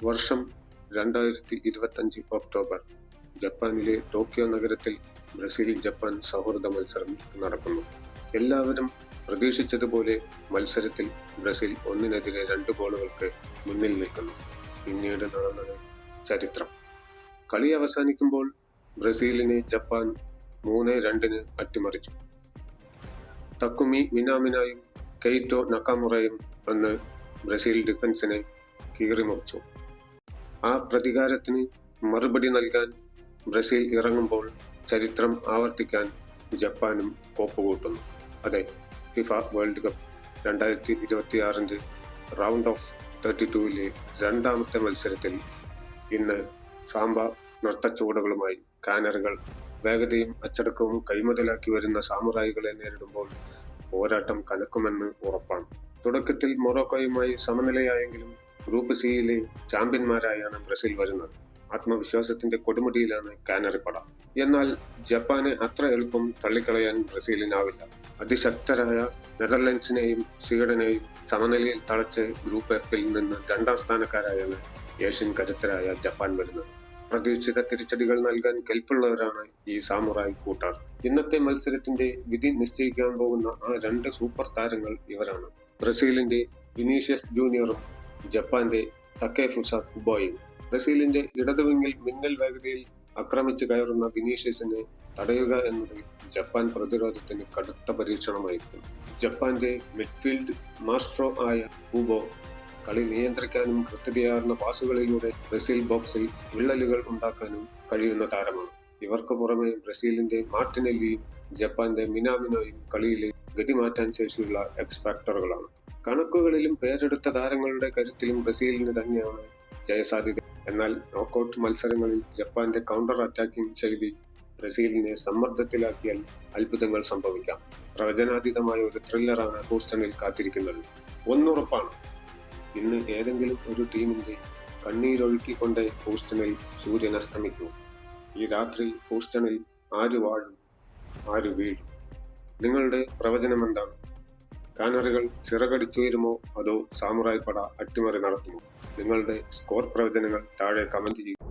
വർഷം 2025 ഒക്ടോബർ. ജപ്പാനിലെ ടോക്കിയോ നഗരത്തിൽ ബ്രസീൽ ജപ്പാൻ സൗഹൃദ മത്സരം നടക്കുന്നു. എല്ലാവരും പ്രതീക്ഷിച്ചതുപോലെ മത്സരത്തിൽ ബ്രസീൽ 1-നെതിരെ 2 ഗോളുകൾക്ക് മുന്നിൽ നിൽക്കുന്നു. പിന്നീട് നടന്നത് ചരിത്രം. കളി അവസാനിക്കുമ്പോൾ ബ്രസീലിനെ ജപ്പാൻ 3-2 അട്ടിമറിച്ചു. തക്കുമി മിനാമിനായും കെയ്റ്റോ നക്കാമുറയും അന്ന് ബ്രസീൽ ഡിഫൻസിനെ കീറിമുറിച്ചു. ആ പ്രതികാരത്തിന് മറുപടി നൽകാൻ ബ്രസീൽ ഇറങ്ങുമ്പോൾ ചരിത്രം ആവർത്തിക്കാൻ ജപ്പാനും കോപ്പുകൂട്ടുന്നു. അതെ, FIFA world cup 2026 round of 32 രണ്ടാമത്തെ മത്സരത്തിൽ ഇന്ന് സാമ്പ നൃത്തച്ചുവടുകളുമായി കാനറുകൾ വേഗതയും അച്ചടക്കവും കൈമുതലാക്കി വരുന്ന സാമുറായികളെ നേരിടുമ്പോൾ പോരാട്ടം കനക്കുമെന്ന് ഉറപ്പാണ്. തുടക്കത്തിൽ മൊറോക്കോയുമായി സമനിലയായെങ്കിലും ഗ്രൂപ്പ് സിയിലെ ചാമ്പ്യന്മാരായാണ് ബ്രസീൽ വരുന്നത്. ആത്മവിശ്വാസത്തിന്റെ കൊടുമുടിയിലാണ് കാനറിപ്പട. എന്നാൽ ജപ്പാനെ അത്ര എളുപ്പം തള്ളിക്കളയാൻ ബ്രസീലിനാവില്ല. അതിശക്തരായ നെതർലൻഡ്സിനെയും സ്വീഡനെയും സമനിലയിൽ തളച്ച് ഗ്രൂപ്പ് എഫിൽ നിന്ന് 2ാം സ്ഥാനക്കാരായാണ് ഏഷ്യൻ കരുത്തരായ ജപ്പാൻ വരുന്നത്. പ്രതീക്ഷിത തിരിച്ചടികൾ നൽകാൻ കെൽപ്പുള്ളവരാണ് ഈ സാമുറായി കൂട്ടാർ. ഇന്നത്തെ മത്സരത്തിന്റെ വിധി നിശ്ചയിക്കാൻ പോകുന്ന ആ 2 സൂപ്പർ താരങ്ങൾ ഇവരാണ്. ബ്രസീലിന്റെ വിനീഷ്യസ് ജൂനിയറും ജപ്പാന്റെ തക്കേഫുസ കുബോയും. ബ്രസീലിന്റെ ഇടതുവിങ്ങിൽ മിന്നൽ വേഗതയിൽ ആക്രമിച്ചു കയറുന്ന വിനീഷ്യസിനെ തടയുക എന്നത് ജപ്പാൻ പ്രതിരോധത്തിന് കടുത്ത പരീക്ഷണമായിരിക്കും. ജപ്പാന്റെ മിഡ്ഫീൽഡ് മാസ്ട്രോ ആയ കുബോ കളി നിയന്ത്രിക്കാനും കൃത്യതയാർന്ന പാസുകളിലൂടെ ബ്രസീൽ ബോക്സിൽ വിള്ളലുകൾ ഉണ്ടാക്കാനും കഴിയുന്ന താരമാണ്. ഇവർക്ക് പുറമെ ബ്രസീലിന്റെ മാർട്ടിനെല്ലിയും ജപ്പാന്റെ മിനാമിനോയും കളിയിലെ ഗതി മാറ്റാൻ ശേഷിയുള്ള എക്സ്പെക്ടറുകളാണ്. കണക്കുകളിലും പേരെടുത്ത താരങ്ങളുടെ കരുത്തിലും ബ്രസീലിന് തന്നെയാണ് ജയസാധ്യത. എന്നാൽ നോക്കൌട്ട് മത്സരങ്ങളിൽ ജപ്പാന്റെ കൗണ്ടർ അറ്റാക്കിംഗ് ശൈലി ബ്രസീലിനെ സമ്മർദ്ദത്തിലാക്കിയാൽ അത്ഭുതങ്ങൾ സംഭവിക്കാം. പ്രവചനാതീതമായ ഒരു ത്രില്ലറാണ് ഹൂസ്റ്റണിൽ കാത്തിരിക്കുന്നത്. ഒന്നുറപ്പാണ്, ഇന്ന് ഏതെങ്കിലും ഒരു ടീമിന്റെ കണ്ണീരൊഴുക്കിക്കൊണ്ടേ ഹൂസ്റ്റണിൽ സൂര്യൻ അസ്തമിക്കൂ. ഈ രാത്രി ഹൂസ്റ്റണിൽ ആര് വാഴും, ആര് വീഴും? നിങ്ങളുടെ പ്രവചനം എന്താണ്? കാനറികൾ ചിറകടിച്ചുയരുമോ അതോ സാമുറായി പട അട്ടിമറി നടത്തുമോ? നിങ്ങളുടെ സ്കോർ പ്രവചനങ്ങൾ താഴെ കമന്റ് ചെയ്യും.